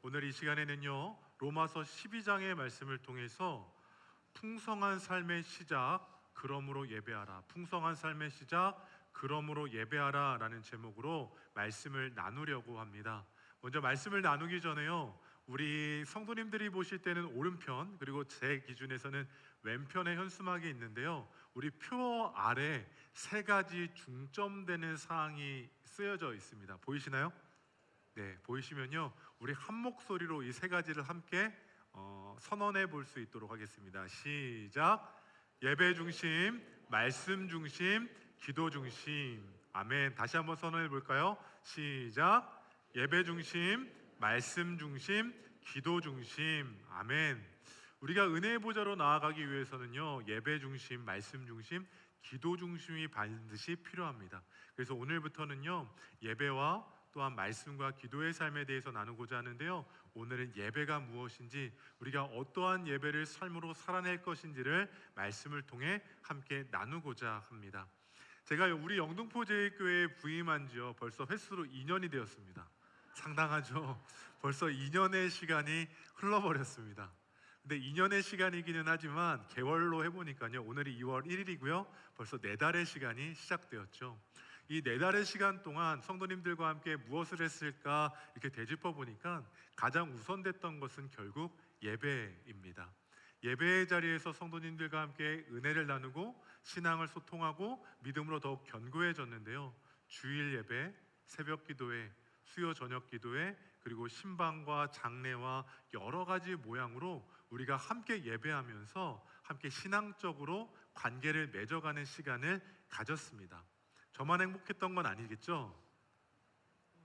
오늘 이 시간에는요, 로마서 12장의 말씀을 통해서 풍성한 삶의 시작, 그러므로 예배하라. 풍성한 삶의 시작, 그러므로 예배하라 라는 제목으로 말씀을 나누려고 합니다. 먼저 말씀을 나누기 전에요, 우리 성도님들이 보실 때는 오른편, 그리고 제 기준에서는 왼편에 현수막이 있는데요, 우리 표 아래 세 가지 중점되는 사항이 쓰여져 있습니다. 보이시나요? 네, 보이시면요, 우리 한 목소리로 이 세 가지를 함께 선언해 볼 수 있도록 하겠습니다. 시작. 예배 중심, 말씀 중심, 기도 중심. 아멘. 다시 한번 선언해 볼까요? 시작. 예배 중심, 말씀 중심, 기도 중심. 아멘. 우리가 은혜의 보좌로 나아가기 위해서는요, 예배 중심, 말씀 중심, 기도 중심이 반드시 필요합니다. 그래서 오늘부터는요, 예배와 또한 말씀과 기도의 삶에 대해서 나누고자 하는데요, 오늘은 예배가 무엇인지, 우리가 어떠한 예배를 삶으로 살아낼 것인지를 말씀을 통해 함께 나누고자 합니다. 제가 우리 영등포제일교회에 부임한 지요, 벌써 횟수로 2년이 되었습니다. 상당하죠? 벌써 2년의 시간이 흘러버렸습니다. 근데 2년의 시간이기는 하지만 개월로 해보니까요, 오늘이 2월 1일이고요 벌써 4달의 시간이 시작되었죠. 이 4달의 시간 동안 성도님들과 함께 무엇을 했을까 이렇게 되짚어 보니까 가장 우선됐던 것은 결국 예배입니다. 예배의 자리에서 성도님들과 함께 은혜를 나누고 신앙을 소통하고 믿음으로 더욱 견고해졌는데요, 주일 예배, 새벽 기도회, 수요 저녁 기도회, 그리고 신방과 장례와 여러 가지 모양으로 우리가 함께 예배하면서 함께 신앙적으로 관계를 맺어가는 시간을 가졌습니다. 저만 행복했던 건 아니겠죠?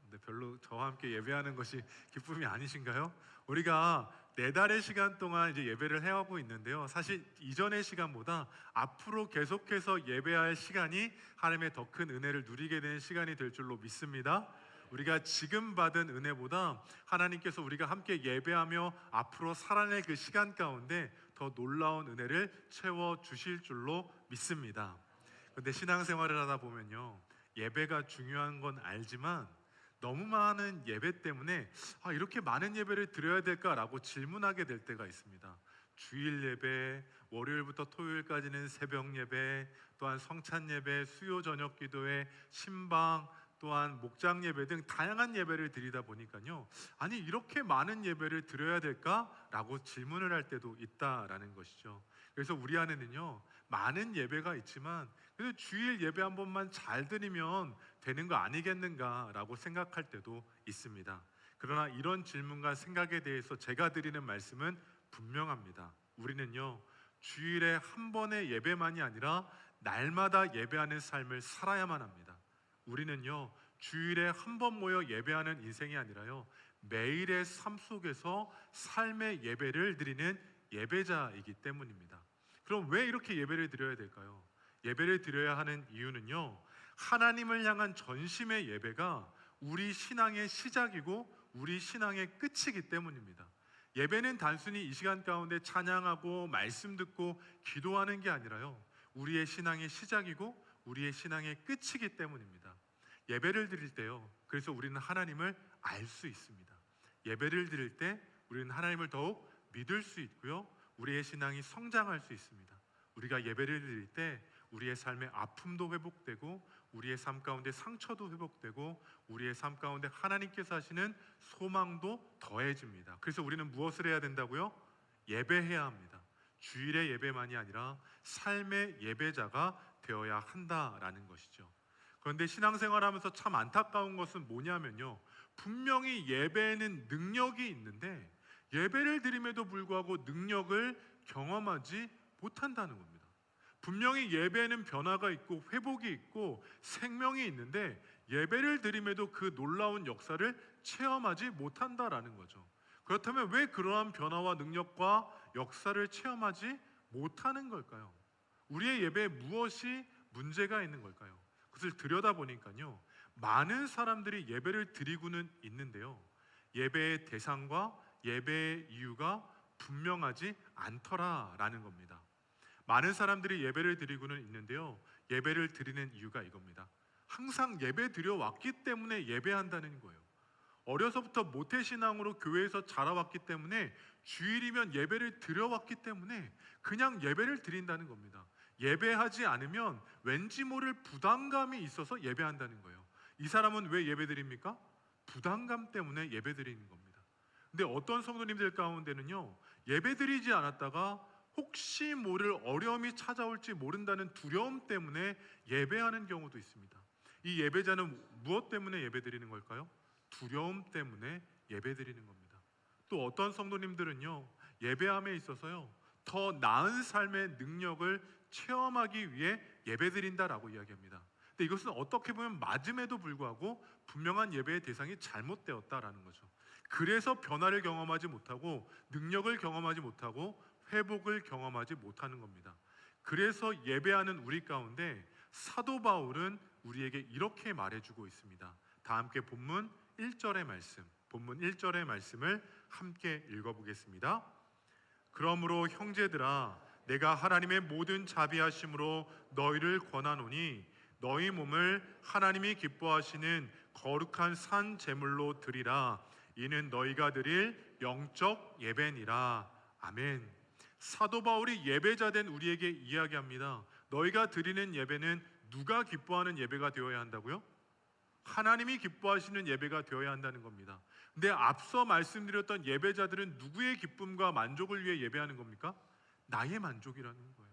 근데 별로 저와 함께 예배하는 것이 기쁨이 아니신가요? 우리가 4달의 시간 동안 이제 예배를 해오고 있는데요, 사실 이전의 시간보다 앞으로 계속해서 예배할 시간이 하나님의 더 큰 은혜를 누리게 되는 시간이 될 줄로 믿습니다. 우리가 지금 받은 은혜보다 하나님께서 우리가 함께 예배하며 앞으로 살아낼 그 시간 가운데 더 놀라운 은혜를 채워주실 줄로 믿습니다. 근데 신앙생활을 하다 보면요, 예배가 중요한 건 알지만 너무 많은 예배 때문에 이렇게 많은 예배를 드려야 될까라고 질문하게 될 때가 있습니다. 주일 예배, 월요일부터 토요일까지는 새벽 예배, 또한 성찬 예배, 수요 저녁 기도회, 신방, 또한 목장 예배 등 다양한 예배를 드리다 보니까요, 아니 이렇게 많은 예배를 드려야 될까라고 질문을 할 때도 있다라는 것이죠. 그래서 우리 안에는요, 많은 예배가 있지만 그래도 주일 예배 한 번만 잘 드리면 되는 거 아니겠는가라고 생각할 때도 있습니다. 그러나 이런 질문과 생각에 대해서 제가 드리는 말씀은 분명합니다. 우리는요, 주일에 한 번의 예배만이 아니라 날마다 예배하는 삶을 살아야만 합니다. 우리는요, 주일에 한 번 모여 예배하는 인생이 아니라요, 매일의 삶 속에서 삶의 예배를 드리는 예배자이기 때문입니다. 그럼 왜 이렇게 예배를 드려야 될까요? 예배를 드려야 하는 이유는요, 하나님을 향한 전심의 예배가 우리 신앙의 시작이고 우리 신앙의 끝이기 때문입니다. 예배는 단순히 이 시간 가운데 찬양하고 말씀 듣고 기도하는 게 아니라요, 우리의 신앙의 시작이고 우리의 신앙의 끝이기 때문입니다. 예배를 드릴 때요, 그래서 우리는 하나님을 알 수 있습니다. 예배를 드릴 때 우리는 하나님을 더욱 믿을 수 있고요, 우리의 신앙이 성장할 수 있습니다. 우리가 예배를 드릴 때 우리의 삶의 아픔도 회복되고 우리의 삶 가운데 상처도 회복되고 우리의 삶 가운데 하나님께서 하시는 소망도 더해집니다. 그래서 우리는 무엇을 해야 된다고요? 예배해야 합니다. 주일의 예배만이 아니라 삶의 예배자가 되어야 한다라는 것이죠. 그런데 신앙생활하면서 참 안타까운 것은 뭐냐면요, 분명히 예배에는 능력이 있는데 예배를 드림에도 불구하고 능력을 경험하지 못한다는 겁니다. 분명히 예배에는 변화가 있고 회복이 있고 생명이 있는데 예배를 드림에도 그 놀라운 역사를 체험하지 못한다라는 거죠. 그렇다면 왜 그러한 변화와 능력과 역사를 체험하지 못하는 걸까요? 우리의 예배에 무엇이 문제가 있는 걸까요? 그것을 들여다보니까요, 많은 사람들이 예배를 드리고는 있는데요, 예배의 대상과 예배의 이유가 분명하지 않더라라는 겁니다. 많은 사람들이 예배를 드리고는 있는데요, 예배를 드리는 이유가 이겁니다. 항상 예배 드려왔기 때문에 예배한다는 거예요. 어려서부터 모태신앙으로 교회에서 자라왔기 때문에 주일이면 예배를 드려왔기 때문에 그냥 예배를 드린다는 겁니다. 예배하지 않으면 왠지 모를 부담감이 있어서 예배한다는 거예요. 이 사람은 왜 예배 드립니까? 부담감 때문에 예배 드리는 겁니다. 근데 어떤 성도님들 가운데는요, 예배 드리지 않았다가 혹시 모를 어려움이 찾아올지 모른다는 두려움 때문에 예배하는 경우도 있습니다. 이 예배자는 무엇 때문에 예배 드리는 걸까요? 두려움 때문에 예배 드리는 겁니다. 또 어떤 성도님들은요, 예배함에 있어서요, 더 나은 삶의 능력을 체험하기 위해 예배 드린다라고 이야기합니다. 근데 이것은 어떻게 보면 맞음에도 불구하고 분명한 예배의 대상이 잘못되었다라는 거죠. 그래서 변화를 경험하지 못하고 능력을 경험하지 못하고 회복을 경험하지 못하는 겁니다. 그래서 예배하는 우리 가운데 사도 바울은 우리에게 이렇게 말해주고 있습니다. 다 함께 본문 1절의 말씀을 함께 읽어보겠습니다. 그러므로 형제들아, 내가 하나님의 모든 자비하심으로 너희를 권하노니 너희 몸을 하나님이 기뻐하시는 거룩한 산 제물로 드리라. 이는 너희가 드릴 영적 예배니라. 아멘. 사도 바울이 예배자된 우리에게 이야기합니다. 너희가 드리는 예배는 누가 기뻐하는 예배가 되어야 한다고요? 하나님이 기뻐하시는 예배가 되어야 한다는 겁니다. 근데 앞서 말씀드렸던 예배자들은 누구의 기쁨과 만족을 위해 예배하는 겁니까? 나의 만족이라는 거예요.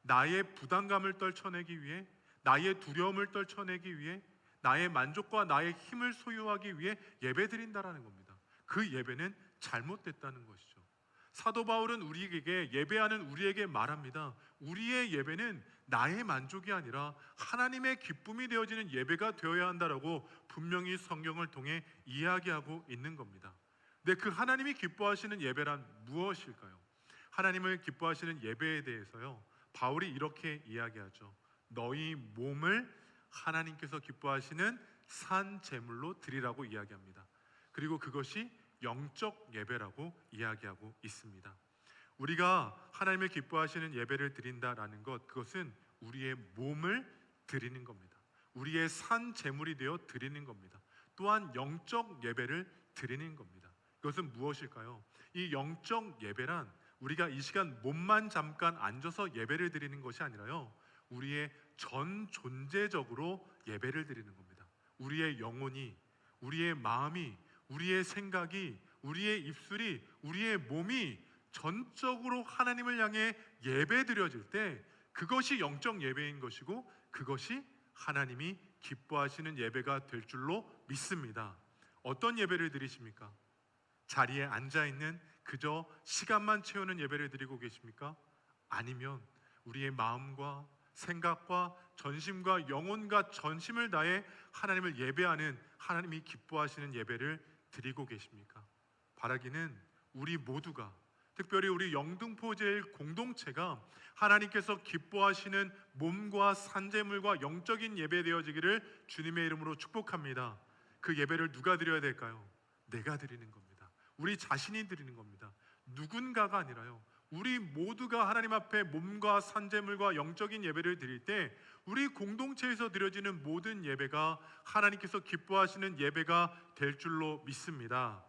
나의 부담감을 떨쳐내기 위해, 나의 두려움을 떨쳐내기 위해, 나의 만족과 나의 힘을 소유하기 위해 예배드린다라는 겁니다. 그 예배는 잘못됐다는 것이죠. 사도 바울은 우리에게, 예배하는 우리에게 말합니다. 우리의 예배는 나의 만족이 아니라 하나님의 기쁨이 되어지는 예배가 되어야 한다라고 분명히 성경을 통해 이야기하고 있는 겁니다. 근데 그 하나님이 기뻐하시는 예배란 무엇일까요? 하나님을 기뻐하시는 예배에 대해서요, 바울이 이렇게 이야기하죠. 너희 몸을 하나님께서 기뻐하시는 산 제물로 드리라고 이야기합니다. 그리고 그것이 영적 예배라고 이야기하고 있습니다. 우리가 하나님을 기뻐하시는 예배를 드린다라는 것, 그것은 우리의 몸을 드리는 겁니다. 우리의 산 제물이 되어 드리는 겁니다. 또한 영적 예배를 드리는 겁니다. 그것은 무엇일까요? 이 영적 예배란 우리가 이 시간 몸만 잠깐 앉아서 예배를 드리는 것이 아니라요, 우리의 전 존재적으로 예배를 드리는 겁니다. 우리의 영혼이, 우리의 마음이, 우리의 생각이, 우리의 입술이, 우리의 몸이 전적으로 하나님을 향해 예배드려질 때 그것이 영적 예배인 것이고 그것이 하나님이 기뻐하시는 예배가 될 줄로 믿습니다. 어떤 예배를 드리십니까? 자리에 앉아있는 그저 시간만 채우는 예배를 드리고 계십니까? 아니면 우리의 마음과 생각과 전심과 영혼과 전심을 다해 하나님을 예배하는, 하나님이 기뻐하시는 예배를 드리고 계십니까? 바라기는 우리 모두가, 특별히 우리 영등포제일 공동체가 하나님께서 기뻐하시는 몸과 산제물과 영적인 예배 되어지기를 주님의 이름으로 축복합니다. 그 예배를 누가 드려야 될까요? 내가 드리는 겁니다. 우리 자신이 드리는 겁니다. 누군가가 아니라요, 우리 모두가 하나님 앞에 몸과 산제물과 영적인 예배를 드릴 때 우리 공동체에서 드려지는 모든 예배가 하나님께서 기뻐하시는 예배가 될 줄로 믿습니다.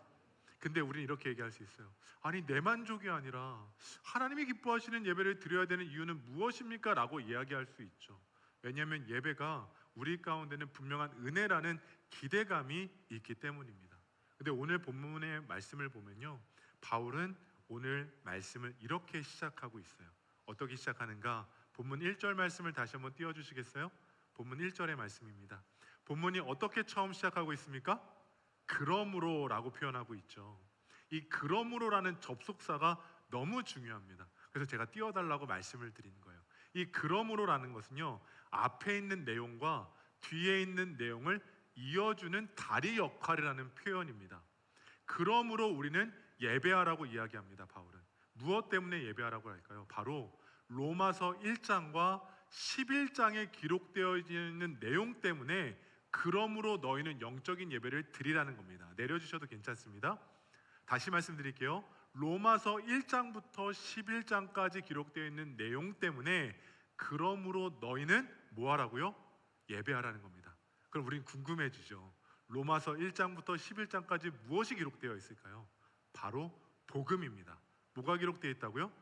근데 우리는 이렇게 얘기할 수 있어요. 아니, 내 만족이 아니라 하나님이 기뻐하시는 예배를 드려야 되는 이유는 무엇입니까? 라고 이야기할 수 있죠. 왜냐하면 예배가 우리 가운데는 분명한 은혜라는 기대감이 있기 때문입니다. 근데 오늘 본문의 말씀을 보면요, 바울은 오늘 말씀을 이렇게 시작하고 있어요. 어떻게 시작하는가? 본문 1절 말씀을 다시 한번 띄워주시겠어요? 본문 1절의 말씀입니다. 본문이 어떻게 처음 시작하고 있습니까? 그러므로 라고 표현하고 있죠. 이 그러므로라는 접속사가 너무 중요합니다. 그래서 제가 띄워달라고 말씀을 드리는 거예요. 이 그러므로라는 것은요, 앞에 있는 내용과 뒤에 있는 내용을 이어주는 다리 역할이라는 표현입니다. 그러므로 우리는 예배하라고 이야기합니다. 바울은 무엇 때문에 예배하라고 할까요? 바로 로마서 1장과 11장에 기록되어 있는 내용 때문에 그러므로 너희는 영적인 예배를 드리라는 겁니다. 내려주셔도 괜찮습니다. 다시 말씀드릴게요. 로마서 1장부터 11장까지 기록되어 있는 내용 때문에 그러므로 너희는 뭐 하라고요? 예배하라는 겁니다. 그럼 우린 궁금해지죠. 로마서 1장부터 11장까지 무엇이 기록되어 있을까요? 바로 복음입니다. 뭐가 기록되어 있다고요?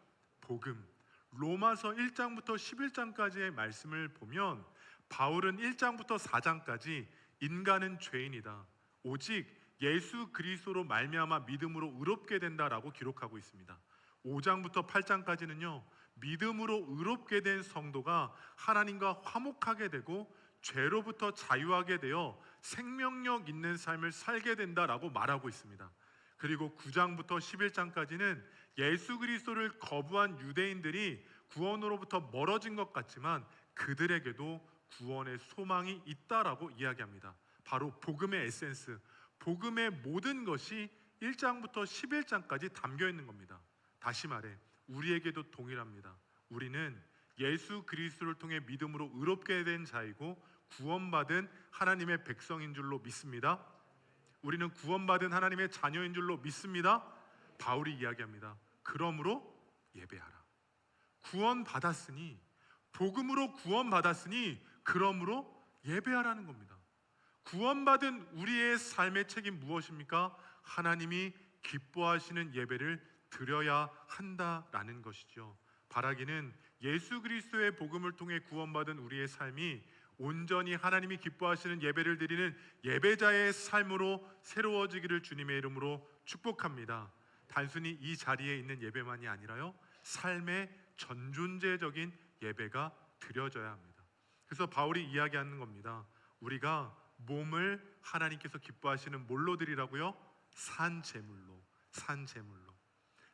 복음. 로마서 1장부터 11장까지의 말씀을 보면 바울은 1장부터 4장까지 인간은 죄인이다, 오직 예수 그리스도로 말미암아 믿음으로 의롭게 된다라고 기록하고 있습니다. 5장부터 8장까지는요, 믿음으로 의롭게 된 성도가 하나님과 화목하게 되고 죄로부터 자유하게 되어 생명력 있는 삶을 살게 된다라고 말하고 있습니다. 그리고 9장부터 11장까지는 예수 그리스도를 거부한 유대인들이 구원으로부터 멀어진 것 같지만 그들에게도 구원의 소망이 있다라고 이야기합니다. 바로 복음의 에센스, 복음의 모든 것이 1장부터 11장까지 담겨 있는 겁니다. 다시 말해 우리에게도 동일합니다. 우리는 예수 그리스도를 통해 믿음으로 의롭게 된 자이고 구원받은 하나님의 백성인 줄로 믿습니다. 우리는 구원받은 하나님의 자녀인 줄로 믿습니다. 바울이 이야기합니다. 그러므로 예배하라. 구원받았으니, 복음으로 구원받았으니 그러므로 예배하라는 겁니다. 구원받은 우리의 삶의 책임 무엇입니까? 하나님이 기뻐하시는 예배를 드려야 한다라는 것이죠. 바라기는 예수 그리스도의 복음을 통해 구원받은 우리의 삶이 온전히 하나님이 기뻐하시는 예배를 드리는 예배자의 삶으로 새로워지기를 주님의 이름으로 축복합니다. 단순히 이 자리에 있는 예배만이 아니라요, 삶의 전존재적인 예배가 드려져야 합니다. 그래서 바울이 이야기하는 겁니다. 우리가 몸을 하나님께서 기뻐하시는 뭘로 드리라고요? 산 제물로.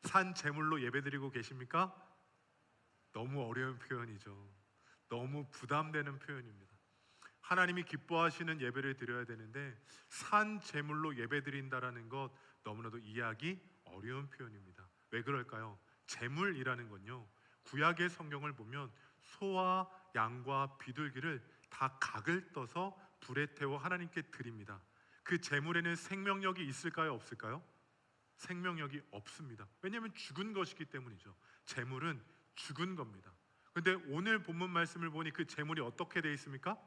산 제물로 예배드리고 계십니까? 너무 어려운 표현이죠. 너무 부담되는 표현입니다. 하나님이 기뻐하시는 예배를 드려야 되는데 산 제물로 예배드린다라는 것, 너무나도 이해하기 어려운 표현입니다. 왜 그럴까요? 제물이라는 건요, 구약의 성경을 보면 소와 양과 비둘기를 다 각을 떠서 불에 태워 하나님께 드립니다. 그 제물에는 생명력이 있을까요? 없을까요? 생명력이 없습니다. 왜냐하면 죽은 것이기 때문이죠. 제물은 죽은 겁니다. 그런데 오늘 본문 말씀을 보니 그 제물이 어떻게 되어 있습니까?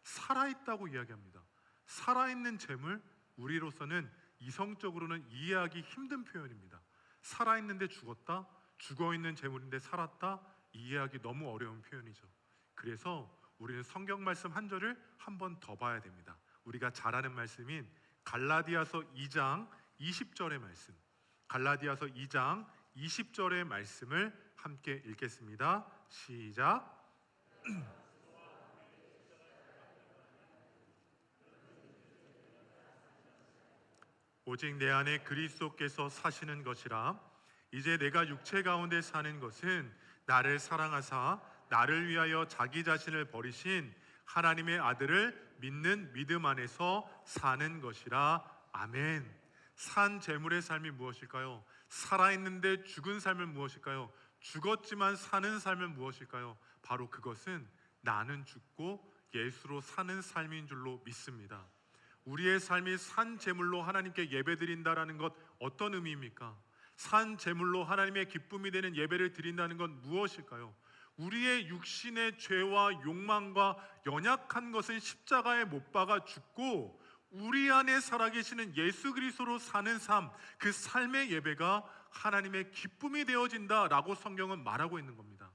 살아있다고 이야기합니다. 살아있는 제물, 우리로서는 이성적으로는 이해하기 힘든 표현입니다. 살아있는데 죽었다, 죽어있는 제물인데 살았다, 이해하기 너무 어려운 표현이죠. 그래서 우리는 성경 말씀 한 절을 한 번 더 봐야 됩니다. 우리가 잘 아는 말씀인 갈라디아서 2장 20절의 말씀, 갈라디아서 2장 20절의 말씀을 함께 읽겠습니다. 시작. 오직 내 안에 그리스도께서 사시는 것이라. 이제 내가 육체 가운데 사는 것은 나를 사랑하사 나를 위하여 자기 자신을 버리신 하나님의 아들을 믿는 믿음 안에서 사는 것이라. 아멘. 산 제물의 삶이 무엇일까요? 살아있는데 죽은 삶은 무엇일까요? 죽었지만 사는 삶은 무엇일까요? 바로 그것은 나는 죽고 예수로 사는 삶인 줄로 믿습니다. 우리의 삶이 산 제물로 하나님께 예배드린다라는 것, 어떤 의미입니까? 산 제물로 하나님의 기쁨이 되는 예배를 드린다는 건 무엇일까요? 우리의 육신의 죄와 욕망과 연약한 것은 십자가에 못 박아 죽고 우리 안에 살아계시는 예수 그리스도로 사는 삶, 그 삶의 예배가 하나님의 기쁨이 되어진다라고 성경은 말하고 있는 겁니다.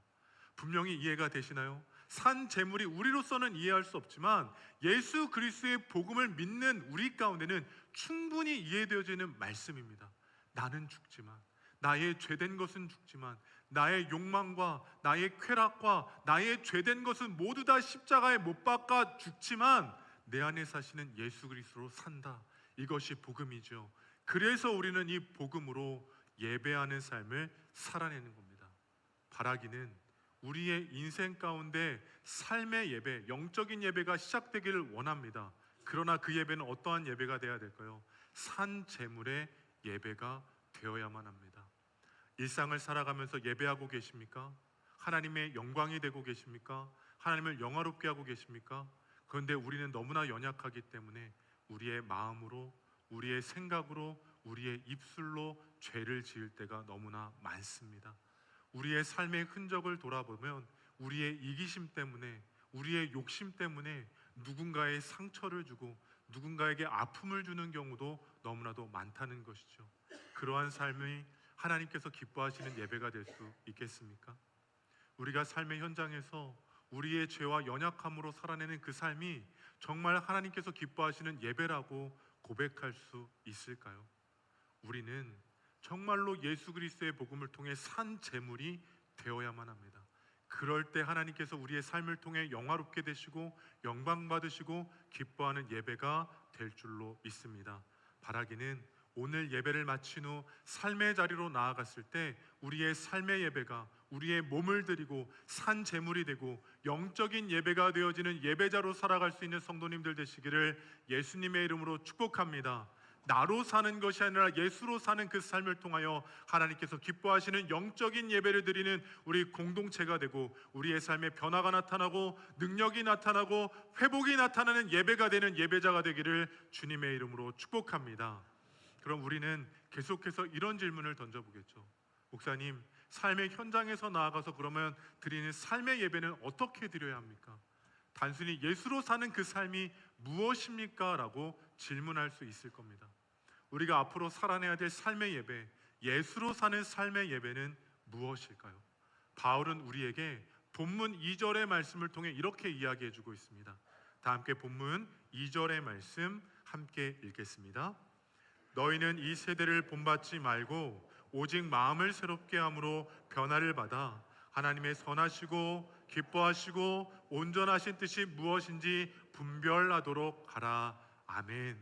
분명히 이해가 되시나요? 산 제물이 우리로서는 이해할 수 없지만 예수 그리스도의 복음을 믿는 우리 가운데는 충분히 이해되어지는 말씀입니다. 나는 죽지만, 나의 죄된 것은 죽지만, 나의 욕망과 나의 쾌락과 나의 죄된 것은 모두 다 십자가에 못 박아 죽지만 내 안에 사시는 예수 그리스도로 산다. 이것이 복음이죠. 그래서 우리는 이 복음으로 예배하는 삶을 살아내는 겁니다. 바라기는 우리의 인생 가운데 삶의 예배, 영적인 예배가 시작되기를 원합니다. 그러나 그 예배는 어떠한 예배가 되어야 될까요? 산 제물의 예배가 되어야만 합니다. 일상을 살아가면서 예배하고 계십니까? 하나님의 영광이 되고 계십니까? 하나님을 영화롭게 하고 계십니까? 그런데 우리는 너무나 연약하기 때문에 우리의 마음으로, 우리의 생각으로, 우리의 입술로 죄를 지을 때가 너무나 많습니다. 우리의 삶의 흔적을 돌아보면 우리의 이기심 때문에, 우리의 욕심 때문에 누군가의 상처를 주고 누군가에게 아픔을 주는 경우도 너무나도 많다는 것이죠. 그러한 삶이 하나님께서 기뻐하시는 예배가 될 수 있겠습니까? 우리가 삶의 현장에서 우리의 죄와 연약함으로 살아내는 그 삶이 정말 하나님께서 기뻐하시는 예배라고 고백할 수 있을까요? 우리는 정말로 예수 그리스도의 복음을 통해 산 제물이 되어야만 합니다. 그럴 때 하나님께서 우리의 삶을 통해 영화롭게 되시고 영광 받으시고 기뻐하는 예배가 될 줄로 믿습니다. 바라기는 오늘 예배를 마친 후 삶의 자리로 나아갔을 때 우리의 삶의 예배가 우리의 몸을 드리고 산 제물이 되고 영적인 예배가 되어지는 예배자로 살아갈 수 있는 성도님들 되시기를 예수님의 이름으로 축복합니다. 나로 사는 것이 아니라 예수로 사는 그 삶을 통하여 하나님께서 기뻐하시는 영적인 예배를 드리는 우리 공동체가 되고 우리의 삶에 변화가 나타나고 능력이 나타나고 회복이 나타나는 예배가 되는 예배자가 되기를 주님의 이름으로 축복합니다. 그럼 우리는 계속해서 이런 질문을 던져보겠죠. 목사님, 삶의 현장에서 나아가서 그러면 드리는 삶의 예배는 어떻게 드려야 합니까? 단순히 예수로 사는 그 삶이 무엇입니까? 라고 질문할 수 있을 겁니다. 우리가 앞으로 살아내야 될 삶의 예배, 예수로 사는 삶의 예배는 무엇일까요? 바울은 우리에게 본문 2절의 말씀을 통해 이렇게 이야기해 주고 있습니다. 다 함께 본문 2절의 말씀 함께 읽겠습니다. 너희는 이 세대를 본받지 말고 오직 마음을 새롭게 함으로 변화를 받아 하나님의 선하시고 기뻐하시고 온전하신 뜻이 무엇인지 분별하도록 하라. 아멘.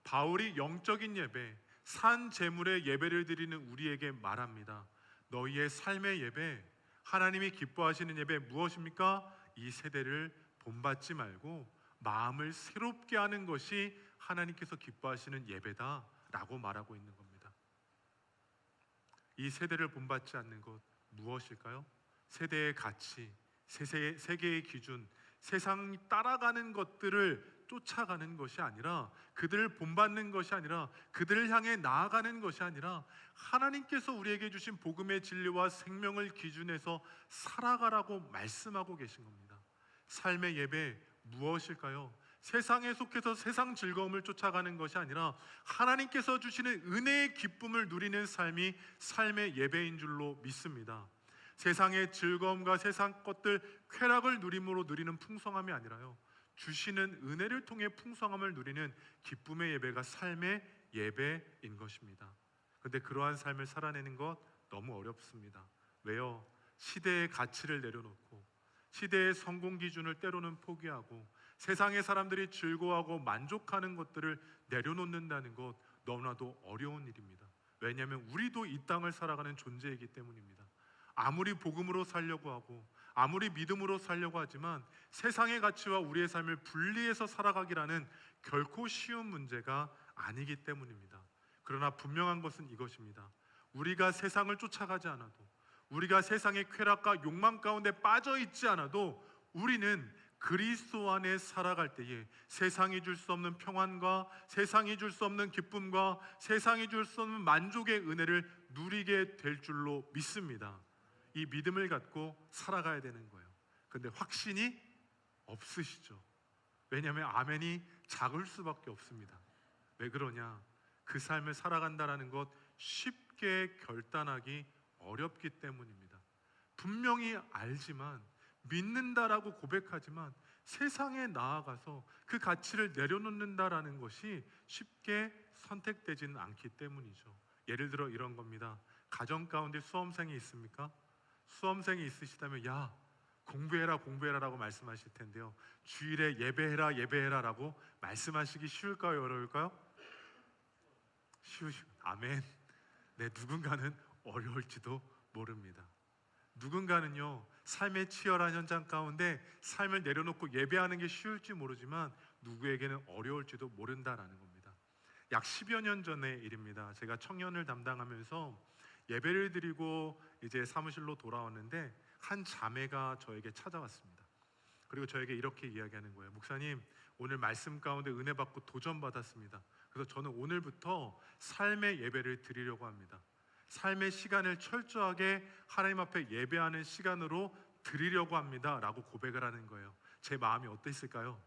바울이 영적인 예배, 산 제물의 예배를 드리는 우리에게 말합니다. 너희의 삶의 예배, 하나님이 기뻐하시는 예배 무엇입니까? 이 세대를 본받지 말고 마음을 새롭게 하는 것이 하나님께서 기뻐하시는 예배다 라고 말하고 있는 겁니다. 이 세대를 본받지 않는 것 무엇일까요? 세대의 가치, 세계의 기준, 세상이 따라가는 것들을 쫓아가는 것이 아니라, 그들을 본받는 것이 아니라, 그들을 향해 나아가는 것이 아니라 하나님께서 우리에게 주신 복음의 진리와 생명을 기준해서 살아가라고 말씀하고 계신 겁니다. 삶의 예배 무엇일까요? 세상에 속해서 세상 즐거움을 쫓아가는 것이 아니라 하나님께서 주시는 은혜의 기쁨을 누리는 삶이 삶의 예배인 줄로 믿습니다. 세상의 즐거움과 세상 것들 쾌락을 누림으로 누리는 풍성함이 아니라요, 주시는 은혜를 통해 풍성함을 누리는 기쁨의 예배가 삶의 예배인 것입니다. 그런데 그러한 삶을 살아내는 것 너무 어렵습니다. 왜요? 시대의 가치를 내려놓고 시대의 성공 기준을 때로는 포기하고 세상의 사람들이 즐거워하고 만족하는 것들을 내려놓는다는 것 너무나도 어려운 일입니다. 왜냐하면 우리도 이 땅을 살아가는 존재이기 때문입니다. 아무리 복음으로 살려고 하고 아무리 믿음으로 살려고 하지만 세상의 가치와 우리의 삶을 분리해서 살아가기라는 결코 쉬운 문제가 아니기 때문입니다. 그러나 분명한 것은 이것입니다. 우리가 세상을 쫓아가지 않아도, 우리가 세상의 쾌락과 욕망 가운데 빠져 있지 않아도 우리는 그리스도 안에 살아갈 때에 세상이 줄 수 없는 평안과 세상이 줄 수 없는 기쁨과 세상이 줄 수 없는 만족의 은혜를 누리게 될 줄로 믿습니다. 이 믿음을 갖고 살아가야 되는 거예요. 근데 확신이 없으시죠? 왜냐하면 아멘이 작을 수밖에 없습니다. 왜 그러냐? 그 삶을 살아간다는 것 쉽게 결단하기 어렵기 때문입니다. 분명히 알지만, 믿는다라고 고백하지만 세상에 나아가서 그 가치를 내려놓는다라는 것이 쉽게 선택되지는 않기 때문이죠. 예를 들어 이런 겁니다. 가정 가운데 수험생이 있습니까? 수험생이 있으시다면 야, 공부해라 라고 말씀하실 텐데요, 주일에 예배해라 라고 말씀하시기 쉬울까요? 어려울까요? 아멘. 네, 누군가는 어려울지도 모릅니다. 누군가는요, 삶의 치열한 현장 가운데 삶을 내려놓고 예배하는 게 쉬울지 모르지만 누구에게는 어려울지도 모른다라는 겁니다. 약 10여 년 전의 일입니다. 제가 청년을 담당하면서 예배를 드리고 이제 사무실로 돌아왔는데 한 자매가 저에게 찾아왔습니다. 그리고 저에게 이렇게 이야기하는 거예요. 목사님, 오늘 말씀 가운데 은혜 받고 도전 받았습니다. 그래서 저는 오늘부터 삶의 예배를 드리려고 합니다. 삶의 시간을 철저하게 하나님 앞에 예배하는 시간으로 드리려고 합니다 라고 고백을 하는 거예요. 제 마음이 어땠을까요?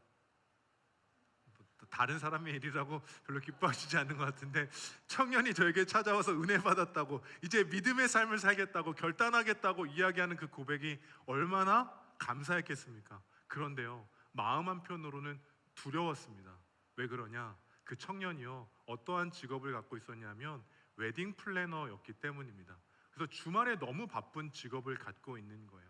다른 사람의 일이라고 별로 기뻐하시지 않는 것 같은데, 청년이 저에게 찾아와서 은혜 받았다고, 이제 믿음의 삶을 살겠다고, 결단하겠다고 이야기하는 그 고백이 얼마나 감사했겠습니까? 그런데요, 마음 한편으로는 두려웠습니다. 왜 그러냐? 그 청년이요, 어떠한 직업을 갖고 있었냐면 웨딩 플래너였기 때문입니다. 그래서 주말에 너무 바쁜 직업을 갖고 있는 거예요.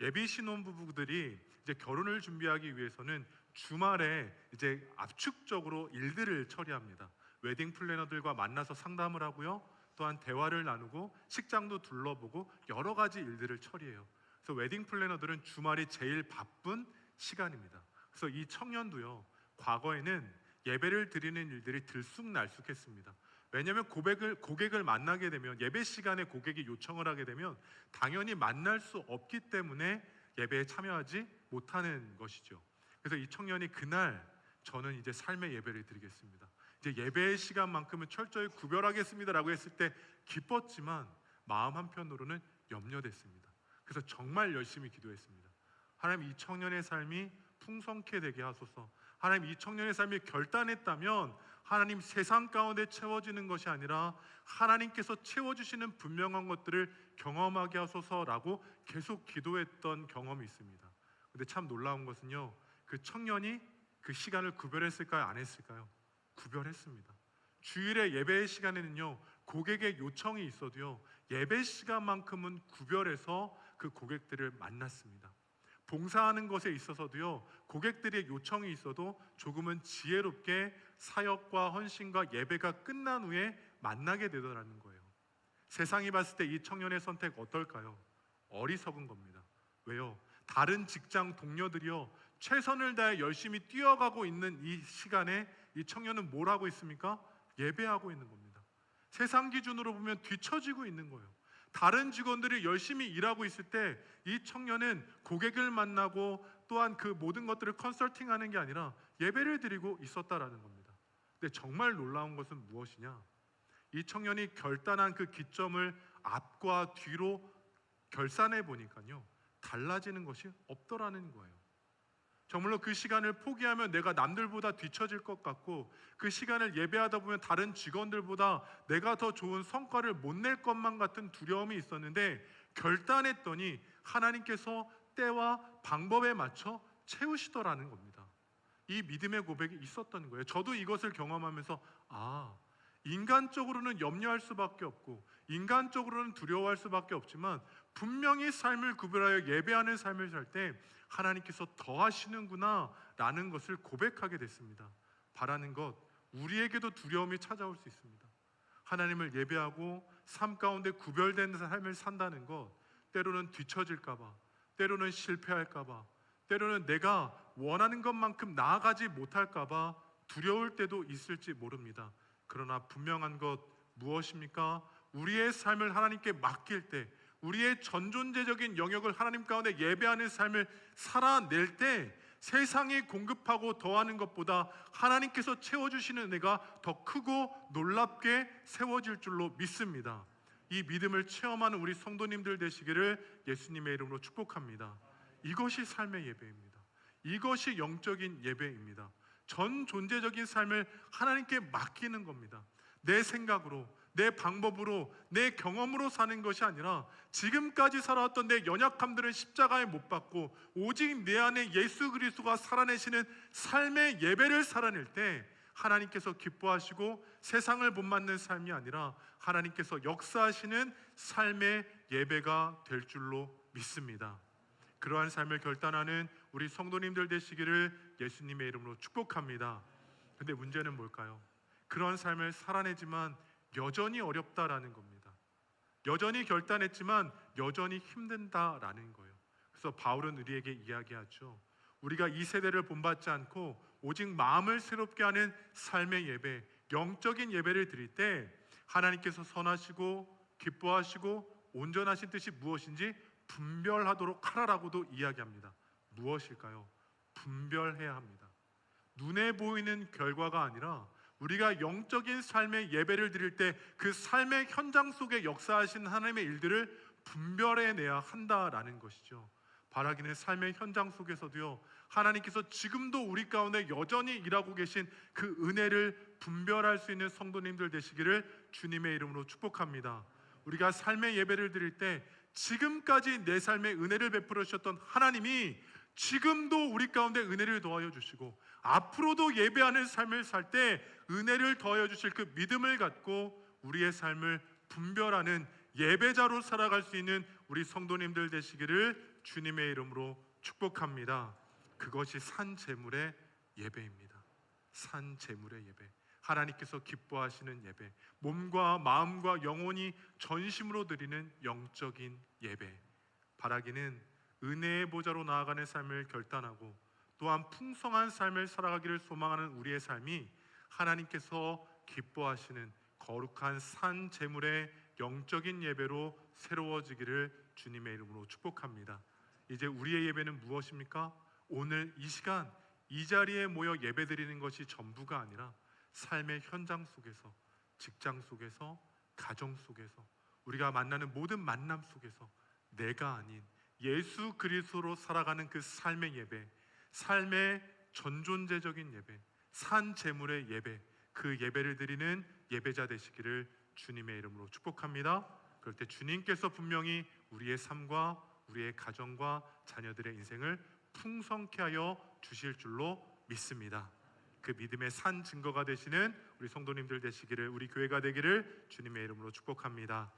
예비 신혼부부들이 이제 결혼을 준비하기 위해서는 주말에 이제 압축적으로 일들을 처리합니다. 웨딩 플래너들과 만나서 상담을 하고요, 또한 대화를 나누고 식장도 둘러보고 여러 가지 일들을 처리해요. 그래서 웨딩 플래너들은 주말이 제일 바쁜 시간입니다. 그래서 이 청년도요, 과거에는 예배를 드리는 일들이 들쑥날쑥했습니다. 왜냐하면 고객을 만나게 되면, 예배 시간에 고객이 요청을 하게 되면 당연히 만날 수 없기 때문에 예배에 참여하지 못하는 것이죠. 그래서 이 청년이 그날, 저는 이제 삶의 예배를 드리겠습니다, 이제 예배의 시간만큼은 철저히 구별하겠습니다라고 했을 때 기뻤지만 마음 한편으로는 염려됐습니다. 그래서 정말 열심히 기도했습니다. 하나님, 이 청년의 삶이 풍성케 되게 하소서. 하나님, 이 청년의 삶이 결단했다면 하나님, 세상 가운데 채워지는 것이 아니라 하나님께서 채워주시는 분명한 것들을 경험하게 하소서라고 계속 기도했던 경험이 있습니다. 근데 참 놀라운 것은요, 그 청년이 그 시간을 구별했을까요? 안 했을까요? 구별했습니다. 주일에 예배의 시간에는요, 고객의 요청이 있어도요, 예배 시간만큼은 구별해서 그 고객들을 만났습니다. 봉사하는 것에 있어서도요, 고객들의 요청이 있어도 조금은 지혜롭게 사역과 헌신과 예배가 끝난 후에 만나게 되더라는 거예요. 세상이 봤을 때 이 청년의 선택 어떨까요? 어리석은 겁니다. 왜요? 다른 직장 동료들이요, 최선을 다해 열심히 뛰어가고 있는 이 시간에 이 청년은 뭘 하고 있습니까? 예배하고 있는 겁니다. 세상 기준으로 보면 뒤처지고 있는 거예요. 다른 직원들이 열심히 일하고 있을 때 이 청년은 고객을 만나고 또한 그 모든 것들을 컨설팅하는 게 아니라 예배를 드리고 있었다라는 겁니다. 근데 정말 놀라운 것은 무엇이냐? 이 청년이 결단한 그 기점을 앞과 뒤로 결산해 보니까요, 달라지는 것이 없더라는 거예요. 정말로 그 시간을 포기하면 내가 남들보다 뒤처질 것 같고, 그 시간을 예배하다 보면 다른 직원들보다 내가 더 좋은 성과를 못 낼 것만 같은 두려움이 있었는데, 결단했더니 하나님께서 때와 방법에 맞춰 채우시더라는 겁니다. 이 믿음의 고백이 있었던 거예요. 저도 이것을 경험하면서, 인간적으로는 염려할 수밖에 없고 인간적으로는 두려워할 수밖에 없지만 분명히 삶을 구별하여 예배하는 삶을 살 때 하나님께서 더하시는구나 라는 것을 고백하게 됐습니다. 바라는 것, 우리에게도 두려움이 찾아올 수 있습니다. 하나님을 예배하고 삶 가운데 구별된 삶을 산다는 것, 때로는 뒤처질까 봐, 때로는 실패할까 봐, 때로는 내가 원하는 것만큼 나아가지 못할까 봐 두려울 때도 있을지 모릅니다. 그러나 분명한 것 무엇입니까? 우리의 삶을 하나님께 맡길 때, 우리의 전존재적인 영역을 하나님 가운데 예배하는 삶을 살아낼 때 세상이 공급하고 더하는 것보다 하나님께서 채워주시는 은혜가 더 크고 놀랍게 세워질 줄로 믿습니다. 이 믿음을 체험하는 우리 성도님들 되시기를 예수님의 이름으로 축복합니다. 이것이 삶의 예배입니다. 이것이 영적인 예배입니다. 전 존재적인 삶을 하나님께 맡기는 겁니다. 내 생각으로, 내 방법으로, 내 경험으로 사는 것이 아니라 지금까지 살아왔던 내 연약함들은 십자가에 못 박고 오직 내 안에 예수 그리스도가 살아내시는 삶의 예배를 살아낼 때 하나님께서 기뻐하시고 세상을 본받는 삶이 아니라 하나님께서 역사하시는 삶의 예배가 될 줄로 믿습니다. 그러한 삶을 결단하는 우리 성도님들 되시기를 예수님의 이름으로 축복합니다. 근데 문제는 뭘까요? 그런 삶을 살아내지만 여전히 어렵다라는 겁니다. 여전히 결단했지만 여전히 힘든다라는 거예요. 그래서 바울은 우리에게 이야기하죠. 우리가 이 세대를 본받지 않고 오직 마음을 새롭게 하는 삶의 예배, 영적인 예배를 드릴 때 하나님께서 선하시고 기뻐하시고 온전하신 뜻이 무엇인지 분별하도록 하라라고도 이야기합니다. 무엇일까요? 분별해야 합니다. 눈에 보이는 결과가 아니라 우리가 영적인 삶의 예배를 드릴 때 그 삶의 현장 속에 역사하신 하나님의 일들을 분별해내야 한다라는 것이죠. 바라기는 삶의 현장 속에서도요, 하나님께서 지금도 우리 가운데 여전히 일하고 계신 그 은혜를 분별할 수 있는 성도님들 되시기를 주님의 이름으로 축복합니다. 우리가 삶의 예배를 드릴 때 지금까지 내 삶에 은혜를 베풀어 주셨던 하나님이 지금도 우리 가운데 은혜를 더하여 주시고 앞으로도 예배하는 삶을 살 때 은혜를 더하여 주실 그 믿음을 갖고 우리의 삶을 분별하는 예배자로 살아갈 수 있는 우리 성도님들 되시기를 주님의 이름으로 축복합니다. 그것이 산 제물의 예배입니다. 산 제물의 예배, 하나님께서 기뻐하시는 예배, 몸과 마음과 영혼이 전심으로 드리는 영적인 예배. 바라기는 은혜의 보좌로 나아가는 삶을 결단하고 또한 풍성한 삶을 살아가기를 소망하는 우리의 삶이 하나님께서 기뻐하시는 거룩한 산 제물의 영적인 예배로 새로워지기를 주님의 이름으로 축복합니다. 이제 우리의 예배는 무엇입니까? 오늘 이 시간 이 자리에 모여 예배드리는 것이 전부가 아니라 삶의 현장 속에서, 직장 속에서, 가정 속에서, 우리가 만나는 모든 만남 속에서 내가 아닌 예수 그리스도로 살아가는 그 삶의 예배, 삶의 전존재적인 예배, 산 제물의 예배, 그 예배를 드리는 예배자 되시기를 주님의 이름으로 축복합니다. 그럴 때 주님께서 분명히 우리의 삶과 우리의 가정과 자녀들의 인생을 풍성케 하여 주실 줄로 믿습니다. 그 믿음의 산 증거가 되시는 우리 성도님들 되시기를, 우리 교회가 되기를 주님의 이름으로 축복합니다.